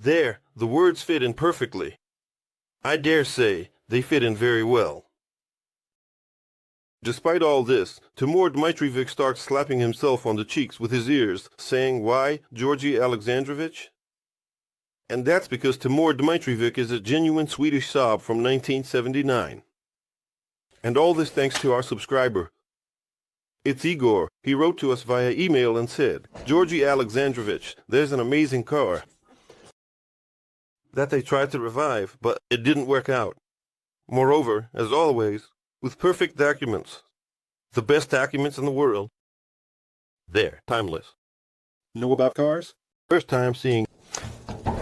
There, the words fit in perfectly. I dare say they fit in very well. Despite all this, Timur Dmitrievich starts slapping himself on the cheeks with his ears, saying, "Why, Georgy Alexandrovich?" And that's because Timur Dmitrievich is a genuine Swedish Saab from 1979. And all this thanks to our subscriber. It's Igor. He wrote to us via email and said, "Georgy Alexandrovich, there's an amazing car that they tried to revive, but it didn't work out. Moreover, as always, with perfect documents. The best documents in the world. There, timeless. Know about cars? First time seeing.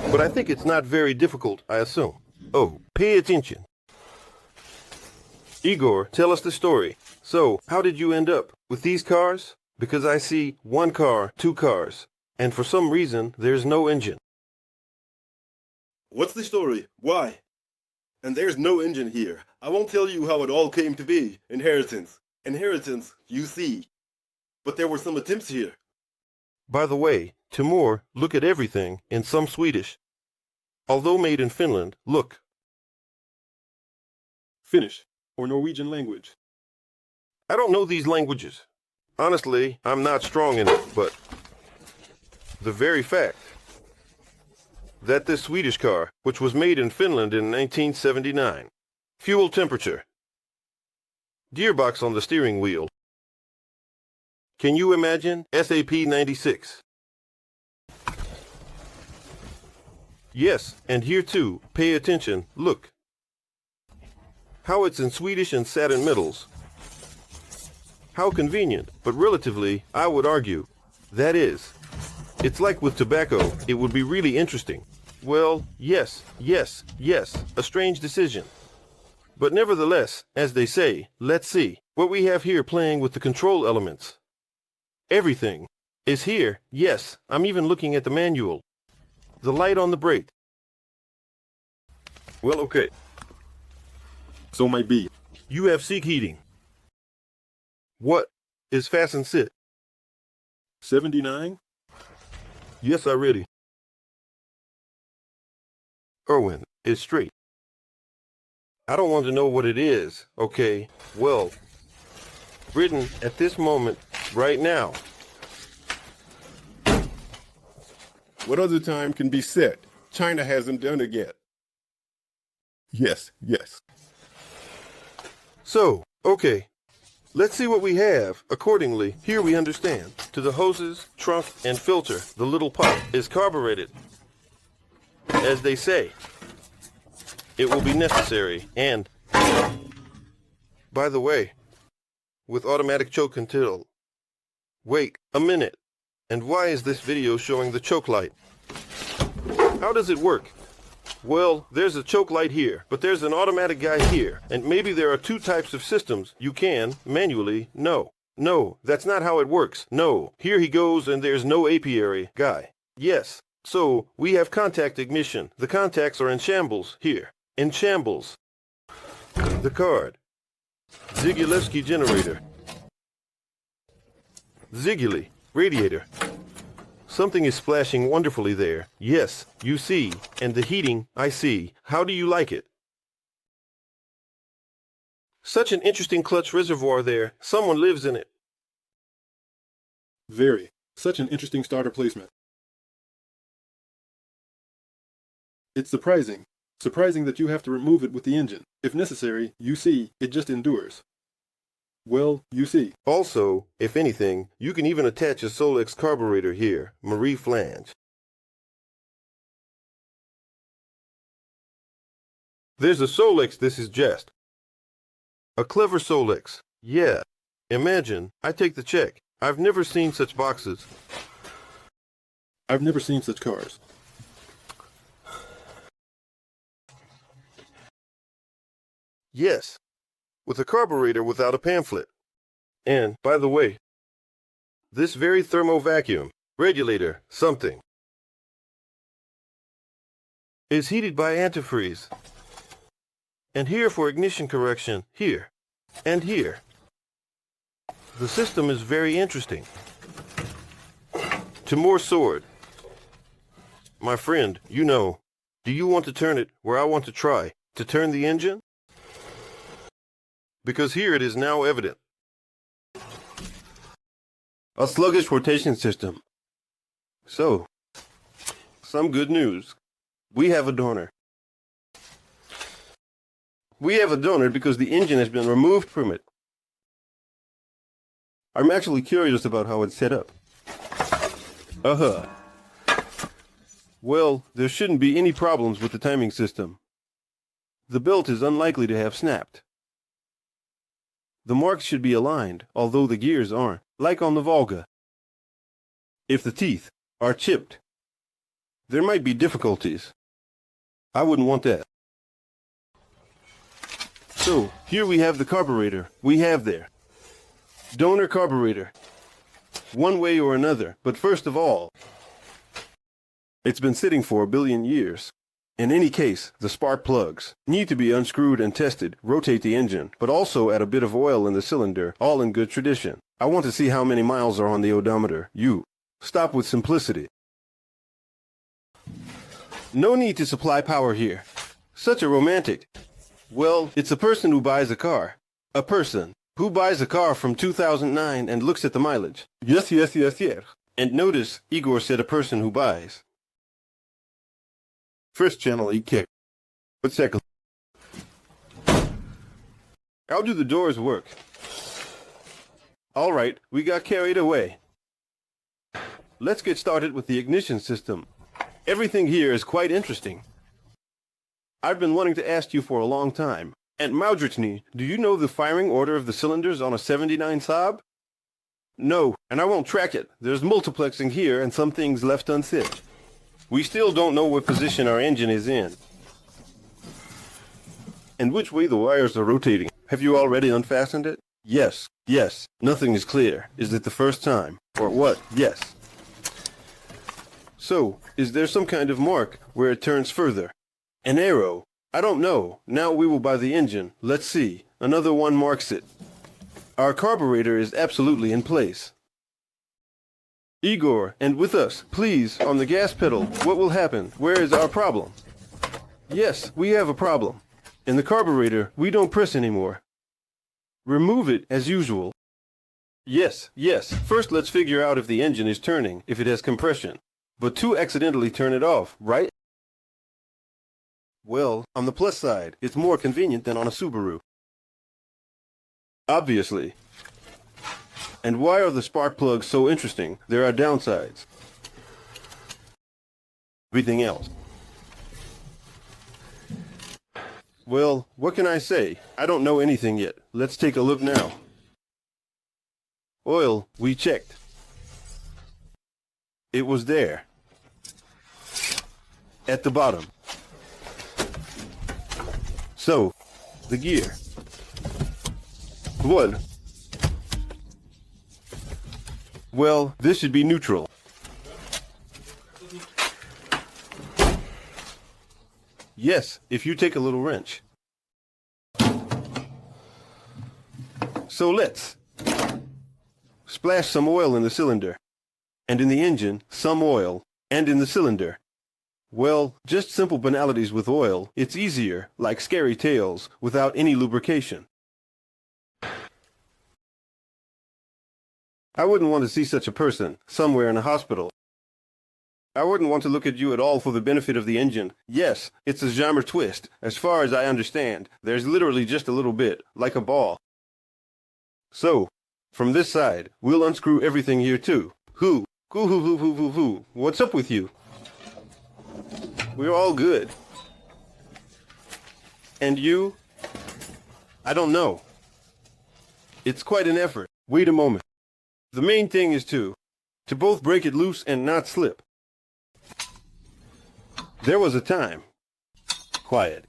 But I think it's not very difficult, I assume. Oh, pay attention. Igor, tell us the story. So, how did you end up with these cars? Because I see one car, two cars, and for some reason, there's no engine. What's the story? Why? And there's no engine here. I won't tell you how it all came to be. Inheritance. Inheritance, you see. But there were some attempts here. By the way, Timur, look at everything in some Swedish. Although made in Finland, look. Finnish, or Norwegian language. I don't know these languages. Honestly, I'm not strong in it, but the very fact that this Swedish car, which was made in Finland in 1979, fuel temperature, gearbox on the steering wheel. Can you imagine SAP 96? Yes, and here too, pay attention, look. How it's in Swedish and satin metals. How convenient, but relatively, I would argue. That is, it's like with tobacco, it would be really interesting. Well, yes, a strange decision. But nevertheless, as they say, let's see what we have here playing with the control elements. Everything is here, yes, I'm even looking at the manual. The light on the brake. Well, okay. So might be. You have seat heating. What is fasten sit? 79? Yes, I ready. Erwin is straight. I don't want to know what it is, okay? Well, written at this moment, right now. What other time can be set? China hasn't done it yet. Yes. So, okay. Let's see what we have. Accordingly, here we understand. To the hoses, trunk, and filter, the little pot is carbureted. As they say, it will be necessary. And, by the way, with automatic choke until... Wait a minute. And why is this video showing the choke light? How does it work? Well, there's a choke light here, but there's an automatic guy here, and maybe there are two types of systems you can, manually, no. No, that's not how it works. No, here he goes and there's no apiary guy. Yes, so we have contact ignition. The contacts are in shambles here. In shambles. The card. Zigulewski generator. Ziguli, radiator. Something is splashing wonderfully there. Yes, you see. And the heating, I see. How do you like it? Such an interesting clutch reservoir there. Someone lives in it. Very. Such an interesting starter placement. It's surprising. Surprising that you have to remove it with the engine. If necessary, you see, it just endures. Well, you see. Also, if anything, you can even attach a Solex carburetor here, Marie flange. There's a Solex, this is just. A clever Solex. Yeah. Imagine, I take the check. I've never seen such boxes. I've never seen such cars. Yes. With a carburetor without a pamphlet. And, by the way, this very thermo-vacuum, regulator, something, is heated by antifreeze. And here for ignition correction, here, and here. The system is very interesting. Timur sword. My friend, do you want to turn it where I want to try to turn the engine? Because here it is now evident. A sluggish rotation system. So, some good news. We have a donor. We have a donor because the engine has been removed from it. I'm actually curious about how it's set up. Well, there shouldn't be any problems with the timing system. The belt is unlikely to have snapped. The marks should be aligned, although the gears aren't, like on the Volga. If the teeth are chipped, there might be difficulties. I wouldn't want that. So, here we have the carburetor we have there. Donor carburetor. One way or another, but first of all, it's been sitting for 1 billion years. In any case, the spark plugs need to be unscrewed and tested, rotate the engine, but also add a bit of oil in the cylinder, all in good tradition. I want to see how many miles are on the odometer. Stop with simplicity. No need to supply power here. Such a romantic. Well, it's a person who buys a car. A person who buys a car from 2009 and looks at the mileage. Yes. And notice, Igor said a person who buys. First channel, he kicked. But second. How do the doors work? All right, we got carried away. Let's get started with the ignition system. Everything here is quite interesting. I've been wanting to ask you for a long time. And Maudrichny, do you know the firing order of the cylinders on a 79 Saab? No, and I won't track it. There's multiplexing here and some things left unsaid. We still don't know what position our engine is in. And which way the wires are rotating. Have you already unfastened it? Yes. Nothing is clear. Is it the first time? Or what? Yes. So, is there some kind of mark where it turns further? An arrow? I don't know. Now we will buy the engine. Let's see. Another one marks it. Our carburetor is absolutely in place. Igor, and with us, please, on the gas pedal. What will happen? Where is our problem? Yes, we have a problem. In the carburetor, we don't press anymore. Remove it as usual. Yes. First let's figure out if the engine is turning, if it has compression. But to accidentally turn it off, right? Well, on the plus side, it's more convenient than on a Subaru. Obviously. And why are the spark plugs so interesting? There are downsides. Everything else. Well, what can I say? I don't know anything yet. Let's take a look now. Oil, we checked. It was there. At the bottom. So, the gear. One. Well, this should be neutral. Yes, if you take a little wrench. So let's splash some oil in the cylinder, and in the engine, some oil, and in the cylinder. Well, just simple banalities with oil. It's easier, like scary tales, without any lubrication. I wouldn't want to see such a person somewhere in a hospital. I wouldn't want to look at you at all for the benefit of the engine. Yes, it's a jammer twist. As far as I understand, there's literally just a little bit, like a ball. So, from this side, we'll unscrew everything here too. Who? What's up with you? We're all good. And you? I don't know. It's quite an effort. Wait a moment. The main thing is to both break it loose and not slip. There was a time. Quiet.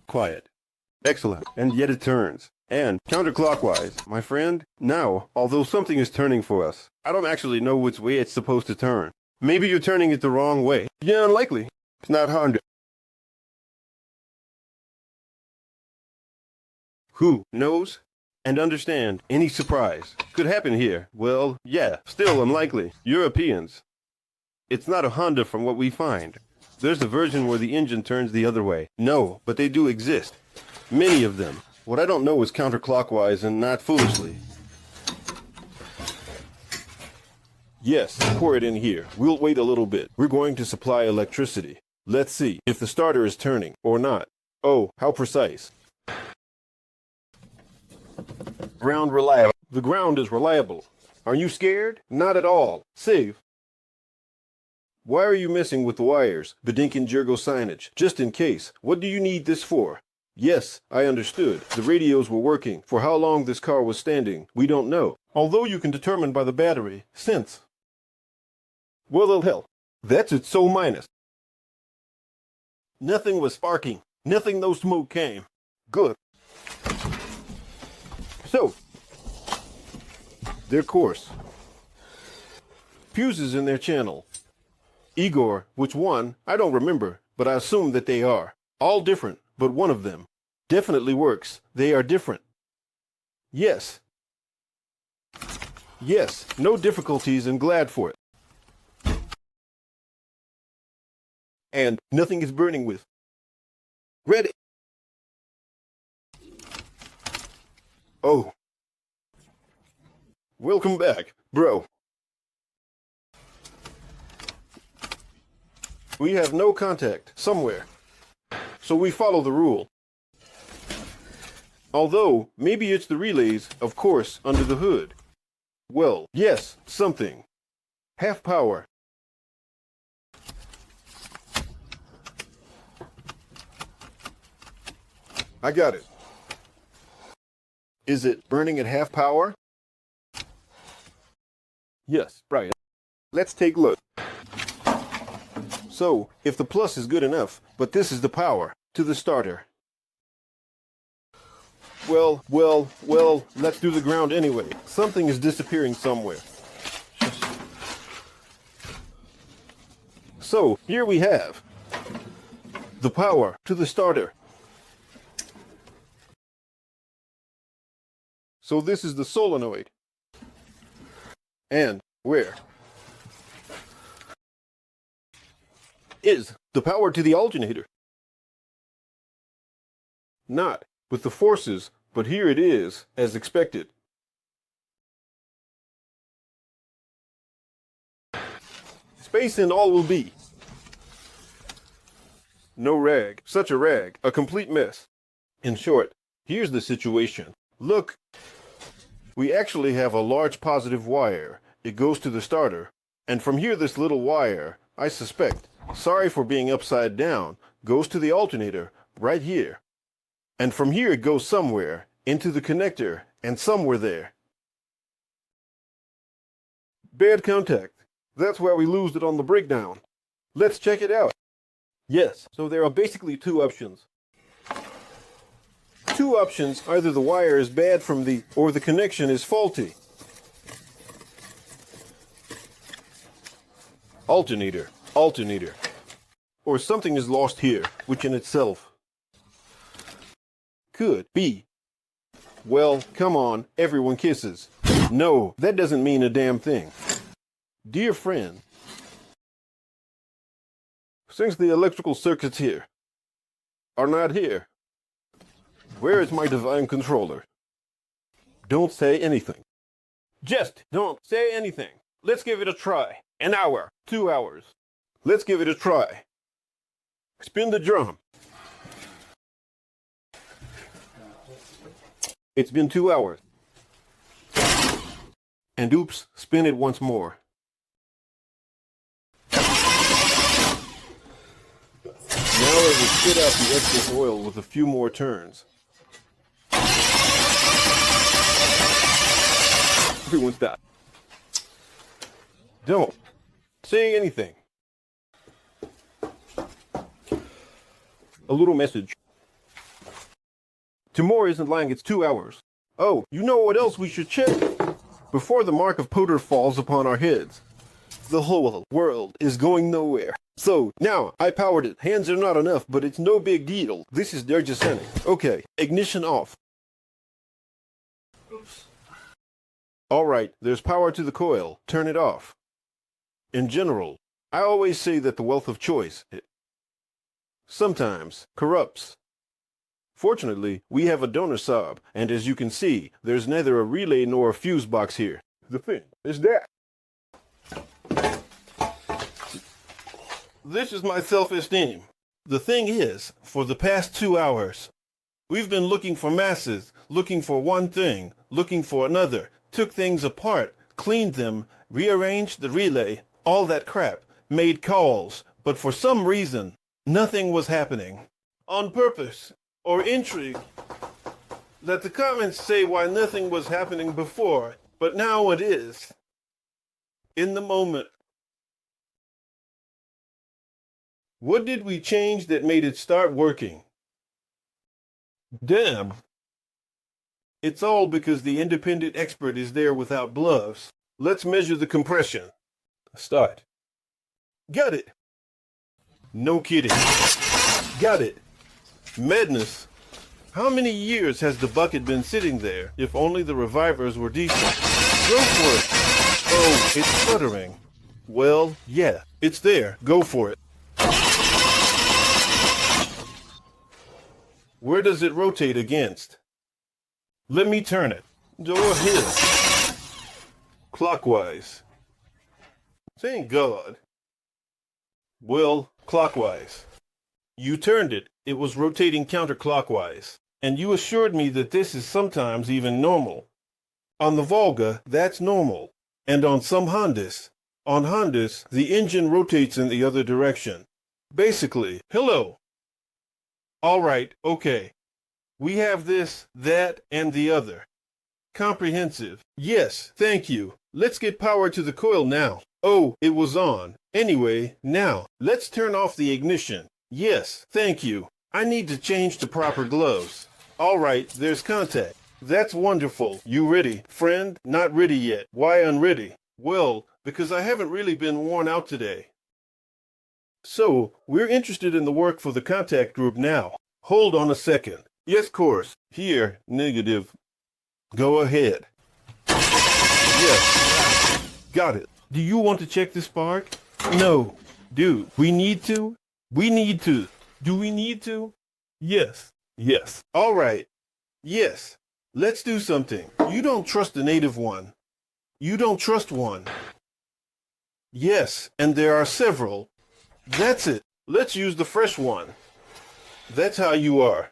Excellent. And yet it turns. And counterclockwise, my friend. Now, although something is turning for us, I don't actually know which way it's supposed to turn. Maybe you're turning it the wrong way. Yeah, unlikely. It's not Honda. Who knows? And understand, any surprise could happen here. Well, yeah, still unlikely. Europeans. It's not a Honda from what we find. There's a version where the engine turns the other way. No, but they do exist. Many of them. What I don't know is counterclockwise and not foolishly. Yes, pour it in here. We'll wait a little bit. We're going to supply electricity. Let's see if the starter is turning or not. Oh, how precise. Ground reliable. The ground is reliable. Are you scared? Not at all. Save. Why are you messing with the wires? Bedinkin Jergo signage. Just in case. What do you need this for? Yes, I understood. The radios were working. For how long this car was standing, we don't know. Although you can determine by the battery, since. Well, hell. That's its sole minus. Nothing was sparking. Nothing, no smoke came. Good. So, their course. Fuses in their channel. Igor, which one? I don't remember, but I assume that they are. All different, but one of them. Definitely works. They are different. Yes. Yes, no difficulties and glad for it. And nothing is burning with. Ready. Oh. Welcome back, bro. We have no contact somewhere. So we follow the rule. Although, maybe it's the relays, of course, under the hood. Well, yes, something. Half power. I got it. Is it burning at half power? Yes, right. Let's take a look. So, if the plus is good enough, but this is the power to the starter. Well, let's do the ground anyway. Something is disappearing somewhere. So, here we have the power to the starter. So this is the solenoid. And where is the power to the alternator? Not with the forces, but here it is, as expected. Space and all will be. No rag, such a rag, a complete mess. In short, here's the situation. Look, we actually have a large positive wire. It goes to the starter. And from here this little wire, I suspect, sorry for being upside down, goes to the alternator, right here. And from here it goes somewhere, into the connector, and somewhere there. Bad contact. That's where we lose it on the breakdown. Let's check it out. Yes, so there are basically two options. Two options, either the wire is bad from the, or the connection is faulty. Alternator. Or something is lost here, which in itself could be. Well, come on, everyone kisses. No, that doesn't mean a damn thing. Dear friend, since the electrical circuits here are not here, where is my divine controller? Don't say anything. Just don't say anything. Let's give it a try. An hour, 2 hours. Let's give it a try. Spin the drum. It's been 2 hours. And oops, spin it once more. Now it will spit out the excess oil with a few more turns. Everyone stop. Don't say anything. A little message. Timor isn't lying, it's 2 hours. Oh, you know what else we should check? Before the mark of Potter falls upon our heads. The whole world is going nowhere. So, now, I powered it. Hands are not enough, but it's no big deal. This is Dergisenic. Okay, ignition off. Oops. Alright, there's power to the coil. Turn it off. In general, I always say that the wealth of choice sometimes corrupts. Fortunately, we have a donor Saab, and as you can see, there's neither a relay nor a fuse box here. The thing is that. This is my self-esteem. The thing is, for the past 2 hours, we've been looking for masses, looking for one thing, looking for another, took things apart, cleaned them, rearranged the relay, all that crap, made calls, but for some reason, nothing was happening. On purpose, or intrigue. Let the comments say why nothing was happening before, but now it is. In the moment. What did we change that made it start working? Damn. It's all because the independent expert is there without gloves. Let's measure the compression. Start. Got it. No kidding. Got it. Madness. How many years has the bucket been sitting there, if only the revivers were decent? Go for it. Oh, it's sputtering. Well, yeah, it's there. Go for it. Where does it rotate against? Let me turn it. Go ahead. Clockwise. Thank God. Well, clockwise. You turned it. It was rotating counterclockwise. And you assured me that this is sometimes even normal. On the Volga, that's normal. And on some Hondas. On Hondas, the engine rotates in the other direction. Basically, hello. All right, okay. We have this, that, and the other. Comprehensive. Yes, thank you. Let's get power to the coil now. Oh, it was on. Anyway, now, let's turn off the ignition. Yes, thank you. I need to change to proper gloves. All right, there's contact. That's wonderful. You ready? Friend, not ready yet. Why unready? Well, because I haven't really been worn out today. So, we're interested in the work for the contact group now. Hold on a second. Yes, course. Here, negative. Go ahead. Yes. Got it. Do you want to check the spark? No. Dude, we need to? We need to. Do we need to? Yes. Yes. All right. Yes. Let's do something. You don't trust the native one. You don't trust one. Yes, and there are several. That's it. Let's use the fresh one. That's how you are.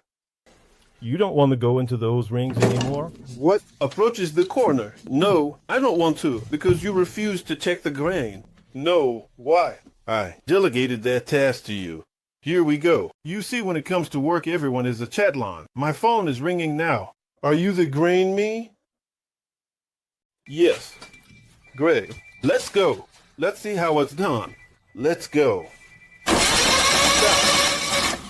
You don't want to go into those rings anymore? What approaches the corner? No, I don't want to, because you refuse to check the grain. No, why? I delegated that task to you. Here we go. You see, when it comes to work, everyone is a chatlon. My phone is ringing now. Are you the grain me? Yes. Great. Let's go. Let's see how it's done. Let's go. Stop.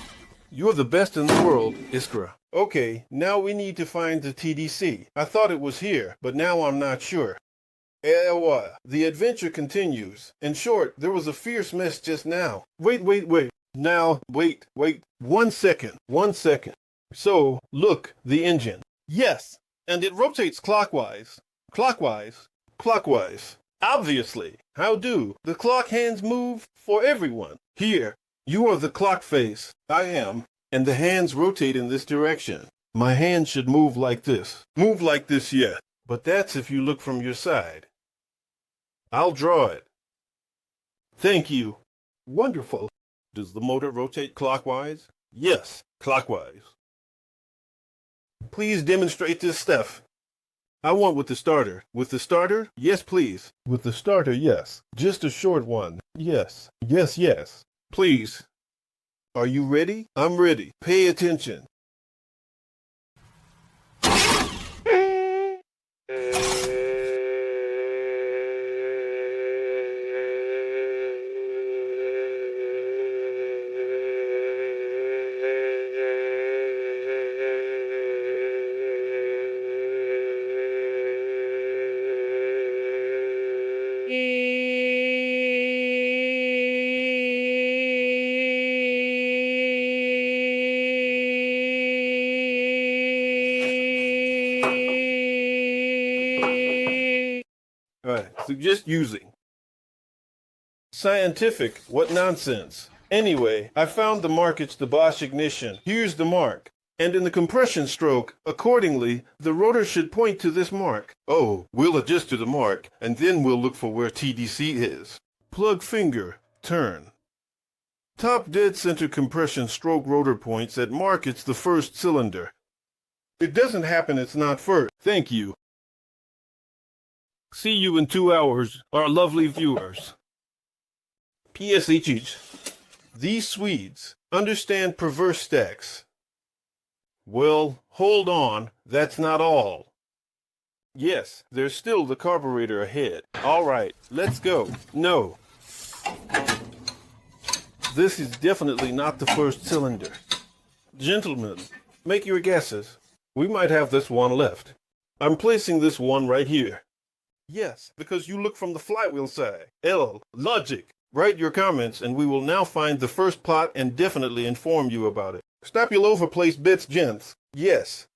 You're the best in the world, Iskra. Okay, now we need to find the TDC. I thought it was here, but now I'm not sure. The adventure continues. In short, there was a fierce mess just now. Wait. Now, wait. 1 second. 1 second. So, look, the engine. Yes, and it rotates clockwise. Clockwise. Obviously. How do the clock hands move for everyone? Here, you are the clock face. I am. And the hands rotate in this direction. My hand should move like this. Move like this, yeah. But that's if you look from your side. I'll draw it. Thank you. Wonderful. Does the motor rotate clockwise? Yes, clockwise. Please demonstrate this stuff. I want with the starter. With the starter? Yes, please. With the starter, yes. Just a short one. Yes. Yes. Please. Are you ready? I'm ready. Pay attention. Suggest using. Scientific, what nonsense. Anyway, I found the mark. It's the Bosch ignition. Here's the mark. And in the compression stroke, accordingly, the rotor should point to this mark. Oh, we'll adjust to the mark, and then we'll look for where TDC is. Plug finger, turn. Top dead center compression stroke rotor points at mark. It's the first cylinder. It doesn't happen it's not first. Thank you. See you in 2 hours, our lovely viewers. PSHH. These Swedes understand perverse stacks. Well, hold on, that's not all. Yes, there's still the carburetor ahead. All right, let's go. No. This is definitely not the first cylinder. Gentlemen, make your guesses. We might have this one left. I'm placing this one right here. Yes, because you look from the flywheel side. Logic. Write your comments and we will now find the first plot and definitely inform you about it. Stop your overplaced bits, gents. Yes.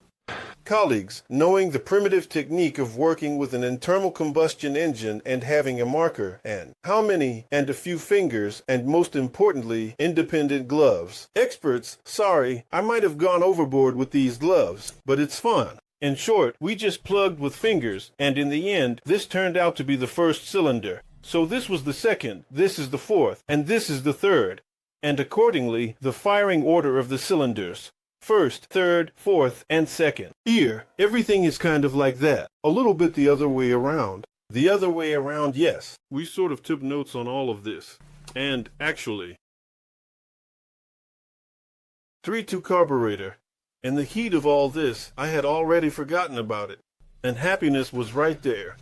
Colleagues, knowing the primitive technique of working with an internal combustion engine and having a marker, and how many, and a few fingers, and most importantly, independent gloves. Experts, sorry, I might have gone overboard with these gloves, but it's fun. In short, we just plugged with fingers, and in the end, this turned out to be the first cylinder. So this was the second, this is the fourth, and this is the third. And accordingly, the firing order of the cylinders. First, third, fourth, and second. Here, everything is kind of like that. A little bit the other way around. The other way around, yes. We sort of took notes on all of this. And actually, 3-2 carburetor. In the heat of all this, I had already forgotten about it. And happiness was right there.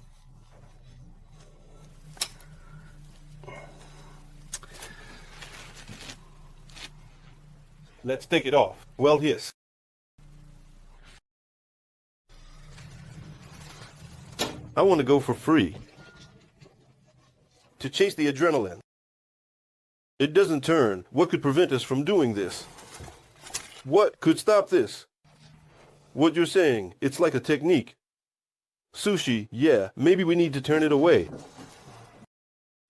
Let's take it off. Well, yes. I want to go for free. To chase the adrenaline. It doesn't turn. What could prevent us from doing this? What could stop this? What you're saying, it's like a technique. Sushi, yeah, maybe we need to turn it away.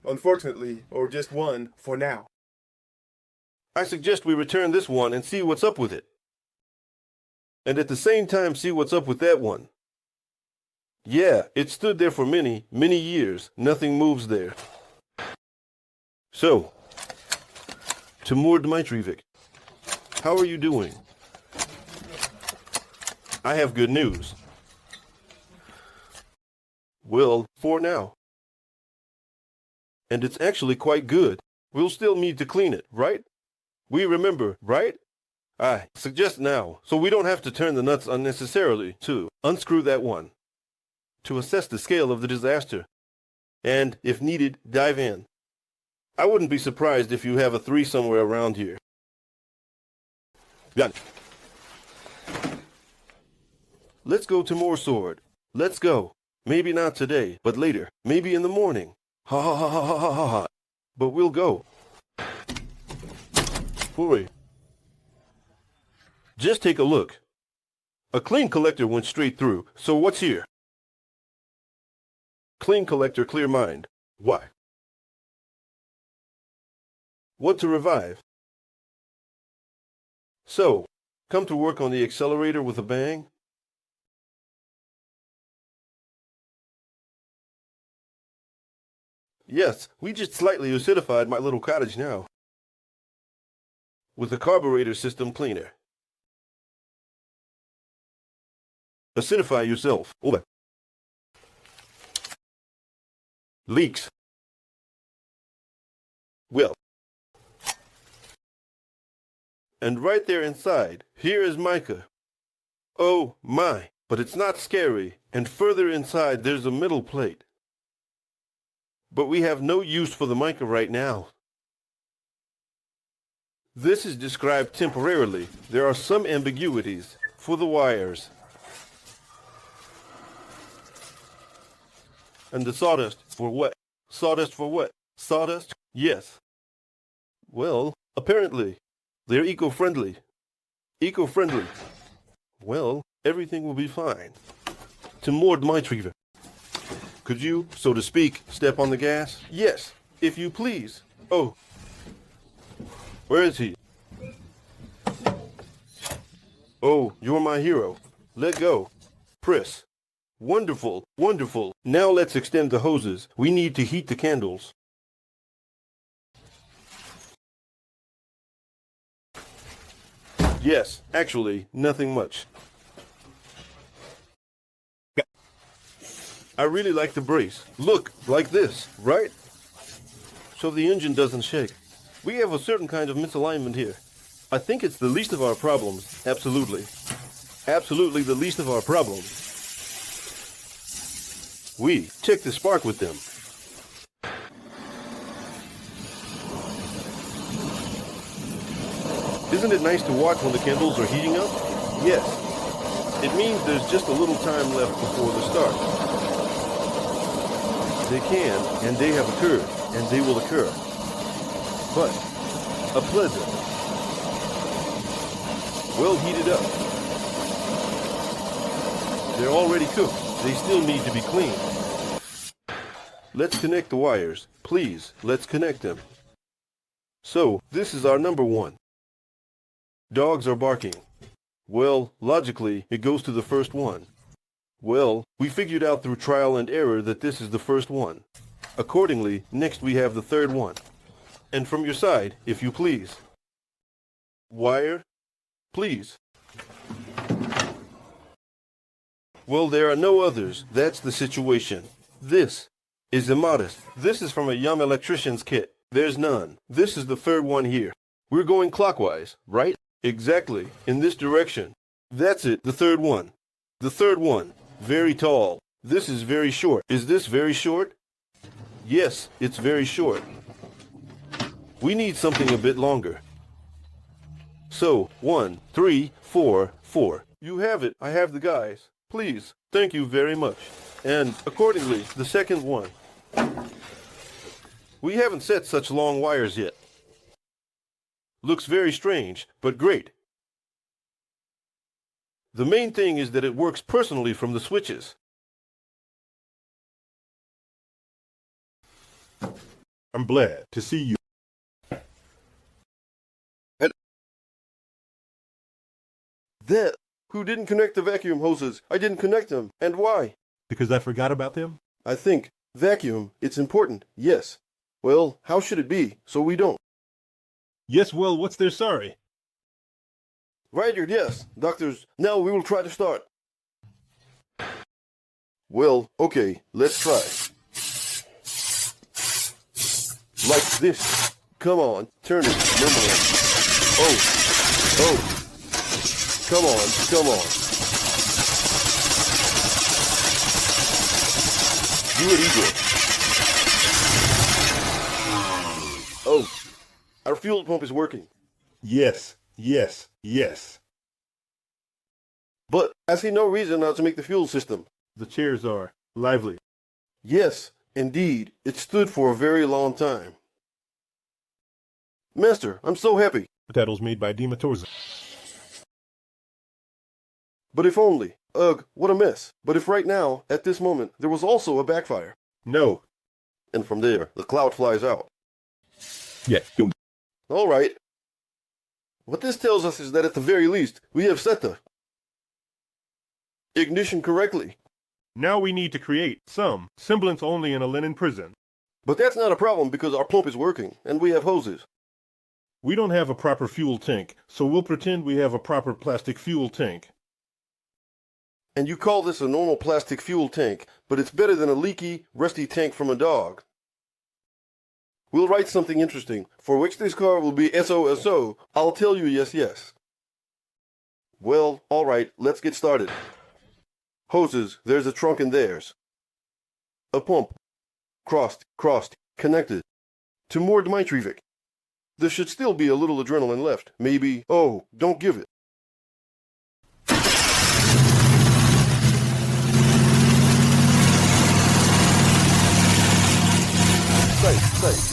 Unfortunately, or just one for now. I suggest we return this one and see what's up with it. And at the same time see what's up with that one. Yeah, it stood there for many, many years. Nothing moves there. So, Timur Dmitrievich, how are you doing? I have good news. Well, for now. And it's actually quite good. We'll still need to clean it, right? We remember, right? I suggest now, so we don't have to turn the nuts unnecessarily, to unscrew that one, to assess the scale of the disaster, and, if needed, dive in. I wouldn't be surprised if you have a 3 somewhere around here. Got it. Let's go to more sword. Let's go. Maybe not today, but later. Maybe in the morning. Ha ha ha ha ha ha ha. But we'll go. Hurry. Just take a look. A clean collector went straight through, so what's here? Clean collector, clear mind. Why? What to revive? So, come to work on the accelerator with a bang? Yes, we just slightly acidified my little cottage now. With the carburetor system cleaner. Acidify yourself. Over. Leaks. Well. And right there inside, here is mica. Oh my, but it's not scary. And further inside, there's a metal plate. But we have no use for the mica right now. This is described temporarily. There are some ambiguities for the wires. And the sawdust for what? Sawdust for what? Sawdust? Yes. Well, apparently, they're eco-friendly. Eco-friendly. Well, everything will be fine. Timur Dmitrievich, could you, so to speak, step on the gas? Yes, if you please. Oh. Where is he? Oh, you're my hero. Let go. Press. Wonderful, wonderful. Now let's extend the hoses. We need to heat the candles. Yes, actually, nothing much. I really like the brace. Look, like this, right? So the engine doesn't shake. We have a certain kind of misalignment here. I think it's the least of our problems. Absolutely. Absolutely the least of our problems. We check the spark with them. Isn't it nice to watch when the candles are heating up? Yes. It means there's just a little time left before the start. They can, and they have occurred, and they will occur. But, a pleasant, well heated up. They're already cooked. They still need to be cleaned. Let's connect the wires. Please, let's connect them. So, this is our number one. Dogs are barking. Well, logically, it goes to the first one. Well, we figured out through trial and error that this is the first one. Accordingly, next we have the third one. And from your side, if you please. Wire, please. Well, there are no others. That's the situation. This is immodest. This is from a young electrician's kit. There's none. This is the third one here. We're going clockwise, right? Exactly. In this direction. That's it. The third one. The third one. Very tall. This is very short. Is this very short? Yes, it's very short. We need something a bit longer. So, 1, 3, 4, 4. You have it. I have the guys. Please. Thank you very much. And, accordingly, the second one. We haven't set such long wires yet. Looks very strange, but great. The main thing is that it works personally from the switches. I'm glad to see you. That, who didn't connect the vacuum hoses? I didn't connect them. And why? Because I forgot about them? I think, vacuum, it's important, yes. Well, how should it be, so we don't? Yes, well, what's there sorry? Ryder, yes. Doctors, now we will try to start. Well, okay, let's try. Like this. Come on, turn it, normally. Oh. Come on, come on. Do it easy. Oh, our fuel pump is working. Yes, yes, yes. But I see no reason not to make the fuel system. The chairs are lively. Yes, indeed, it stood for a very long time. Master, I'm so happy. Petals made by Dimatorza. But if only. Ugh, what a mess. But if right now, at this moment, there was also a backfire. No. And from there, the cloud flies out. Yeah. All right. What this tells us is that at the very least, we have set the ignition correctly. Now we need to create some semblance only in a linen prison. But that's not a problem because our pump is working, and we have hoses. We don't have a proper fuel tank, so we'll pretend we have a proper plastic fuel tank. And you call this a normal plastic fuel tank, but it's better than a leaky, rusty tank from a dog. We'll write something interesting, for which this car will be SOSO. I'll tell you yes, yes. Well, all right, let's get started. Hoses, there's a trunk in theirs. A pump. Crossed, connected. To more Dmitrivik. There should still be a little adrenaline left. Maybe, oh, don't give it.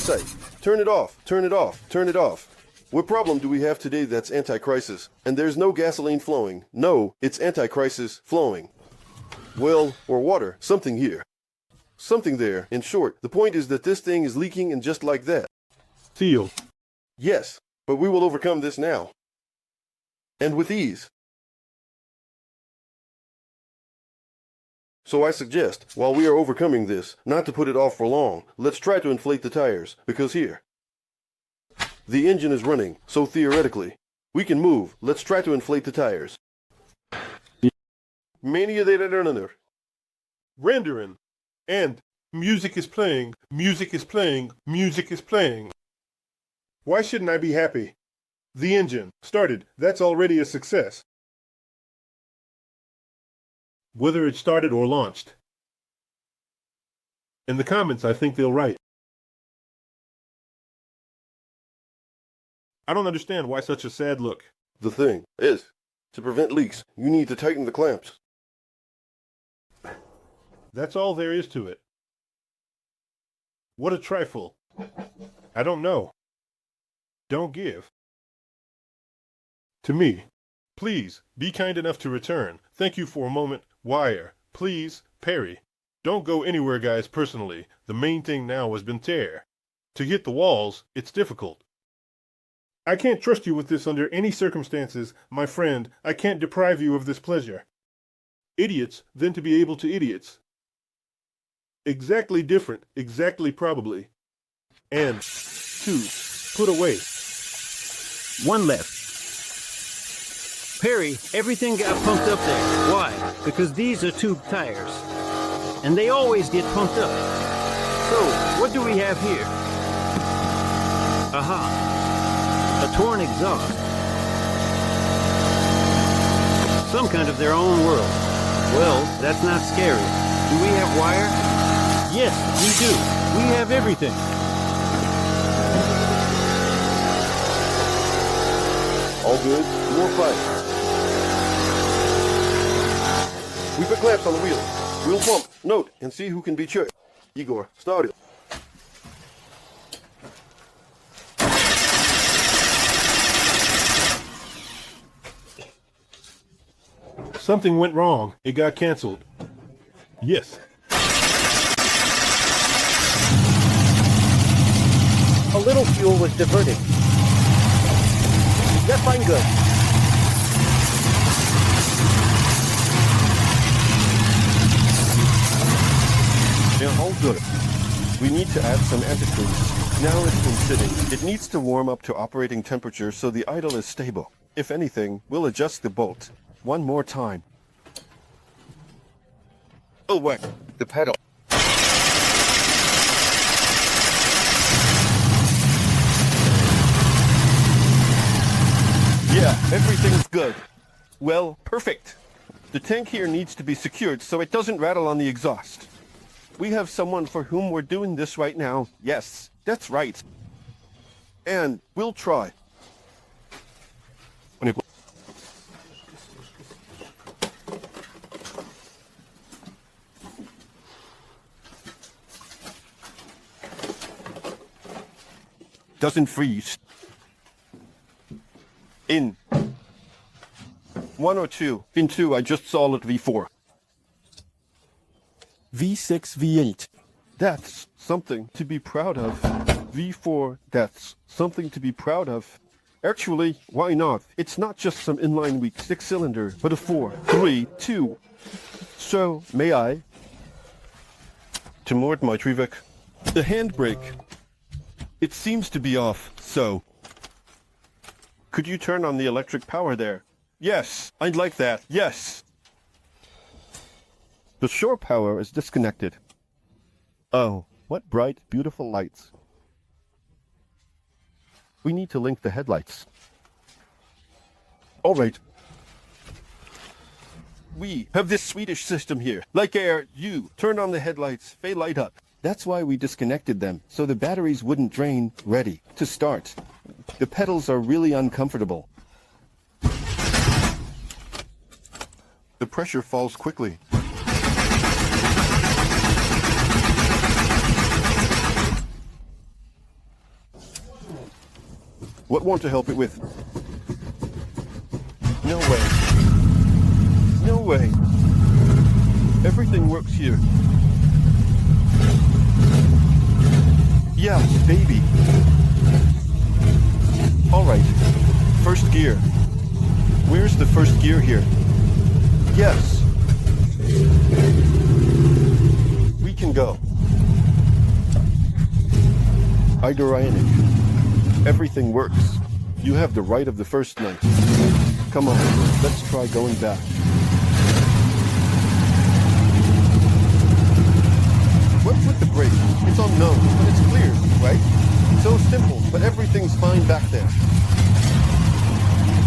Sight. Turn it off. What problem do we have today that's anti-crisis? And there's no gasoline flowing. No, it's anti-crisis flowing. Well, or water, something here. Something there. In short, the point is that this thing is leaking and just like that. Seal. Yes, But we will overcome this now. And with ease. So I suggest, while we are overcoming this, not to put it off for long. Let's try to inflate the tires, because here, the engine is running, so theoretically, we can move. Let's try to inflate the tires. Mania de runner. Rendering. And music is playing, music is playing, music is playing. Why shouldn't I be happy? The engine started. That's already a success. Whether it started or launched. In the comments, I think they'll write. I don't understand why such a sad look. The thing is, to prevent leaks, you need to tighten the clamps. That's all there is to it. What a trifle. I don't know. Don't give. To me. Please, be kind enough to return. Thank you for a moment. Wire. Please, Perry. Don't go anywhere, guys, personally. The main thing now has been tear. To hit the walls, it's difficult. I can't trust you with this under any circumstances, my friend. I can't deprive you of this pleasure. Idiots, then to be able to idiots. Exactly different, exactly probably. And, two, put away. One left. Perry, everything got pumped up there. Why? Because these are tube tires. And they always get pumped up. So, what do we have here? Aha. A torn exhaust. Some kind of their own world. Well, that's not scary. Do we have wire? Yes, we do. We have everything. All good, more fight. We put clamps on the wheel. We'll pump, note, and see who can be checked. Igor, start it. Something went wrong. It got canceled. Yes. A little fuel was diverted. Yes, I'm good. They're all good. We need to add some antifreeze. Now it's been sitting. It needs to warm up to operating temperature so the idle is stable. If anything, we'll adjust the bolt. One more time. Oh, wait. The pedal. Yeah, everything's good. Well, perfect. The tank here needs to be secured so it doesn't rattle on the exhaust. We have someone for whom we're doing this right now. Yes, that's right. And we'll try. Doesn't freeze. In 1 or 2. In 2, I just saw it V4. V6, V8. That's something to be proud of. V4, that's something to be proud of. Actually, why not? It's not just some inline weak 6-cylinder, but a 4, 3, 2. So, may I? Timur Dmitrivik. The handbrake. It seems to be off, so. Could you turn on the electric power there? Yes, I'd like that. Yes. The shore power is disconnected. Oh, what bright, beautiful lights. We need to link the headlights. All right. We have this Swedish system here. Like air, you turn on the headlights, they light up. That's why we disconnected them, so the batteries wouldn't drain. Ready to start. The pedals are really uncomfortable. The pressure falls quickly. What want to help it with? No way. No way. Everything works here. Yeah, baby. All right. First gear. Where's the first gear here? Yes. We can go. Idorianic. Everything works. You have the right of the first night. Come on, let's try going back. What's with the brake? It's unknown, but it's clear, right? So simple, but everything's fine back there.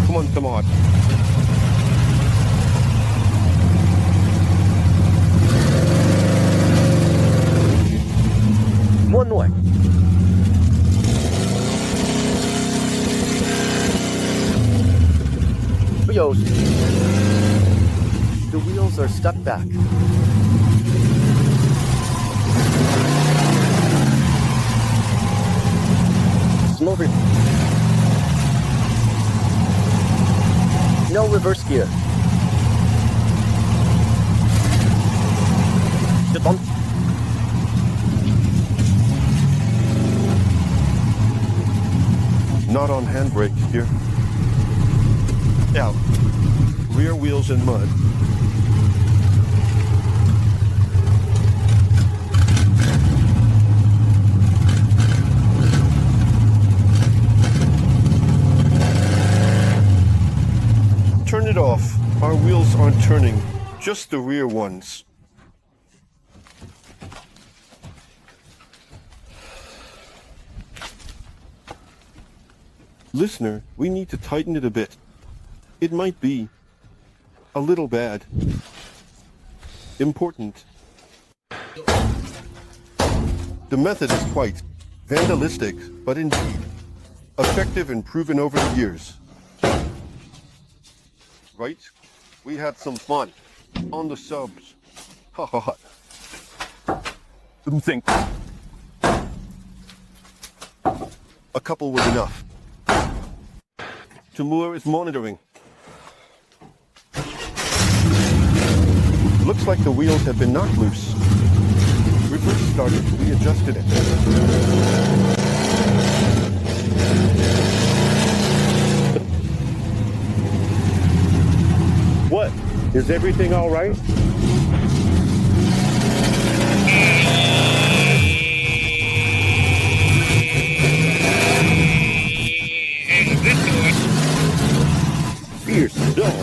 Come on, come on. One more. Wheels. The wheels are stuck back. Slow no reverse gear. Sit on. Not on handbrake here. Out. Rear wheels in mud. Turn it off. Our wheels aren't turning, just the rear ones. Listener, we need to tighten it a bit. It might be a little bad. Important. The method is quite vandalistic, but indeed effective and proven over the years. Right? We had some fun on the subs. Ha ha ha. Didn't think. A couple was enough. Timur is monitoring. Looks like the wheels have been knocked loose. Reverse started. We adjusted it. What? Is everything all right? Fierce dog.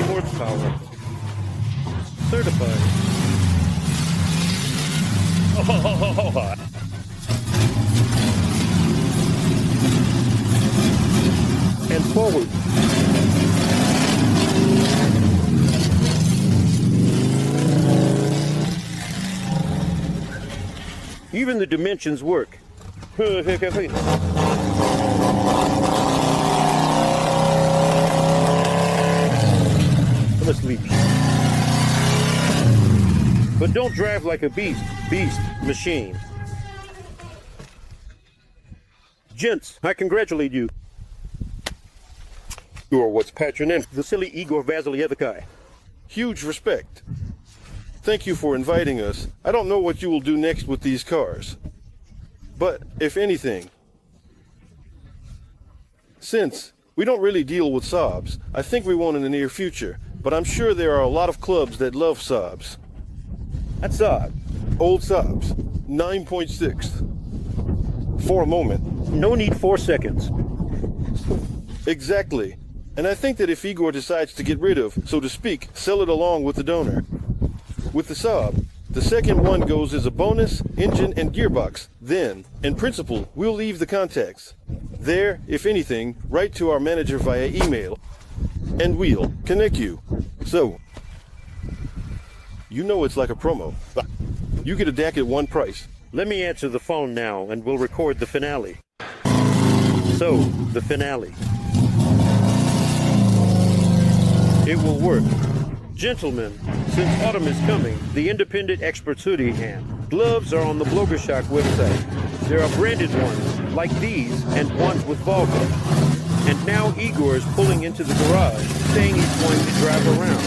Horsepower. Certified. Oh. And forward. Even the dimensions work. Asleep. But don't drive like a beast machine. Gents, I congratulate you. You are what's patronin Vasily Igor Vasilyevikai. Huge respect. Thank you for inviting us. I don't know what you will do next with these cars. But, if anything, since we don't really deal with Saabs, I think we won't in the near future. But I'm sure there are a lot of clubs that love Saabs. That's odd. Old Saabs, 9.6. For a moment. No need 4 seconds. Exactly. And I think that if Igor decides to get rid of, so to speak, sell it along with the donor. With the Saab, the second one goes as a bonus, engine, and gearbox. Then, in principle, we'll leave the contacts. There, if anything, write to our manager via email. And we'll connect you. So, you know it's like a promo. You get a DAC at one price. Let me answer the phone now and we'll record the finale. So, the finale. It will work. Gentlemen, since autumn is coming, the independent experts hoodie hand. Gloves are on the Bloggershock website. There are branded ones, like these, and ones with Volga. And now Igor is pulling into the garage, saying he's going to drive around.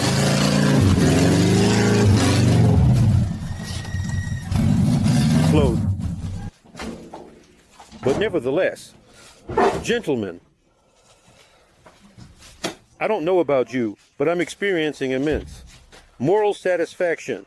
clothed. But nevertheless, gentlemen, I don't know about you, but I'm experiencing immense moral satisfaction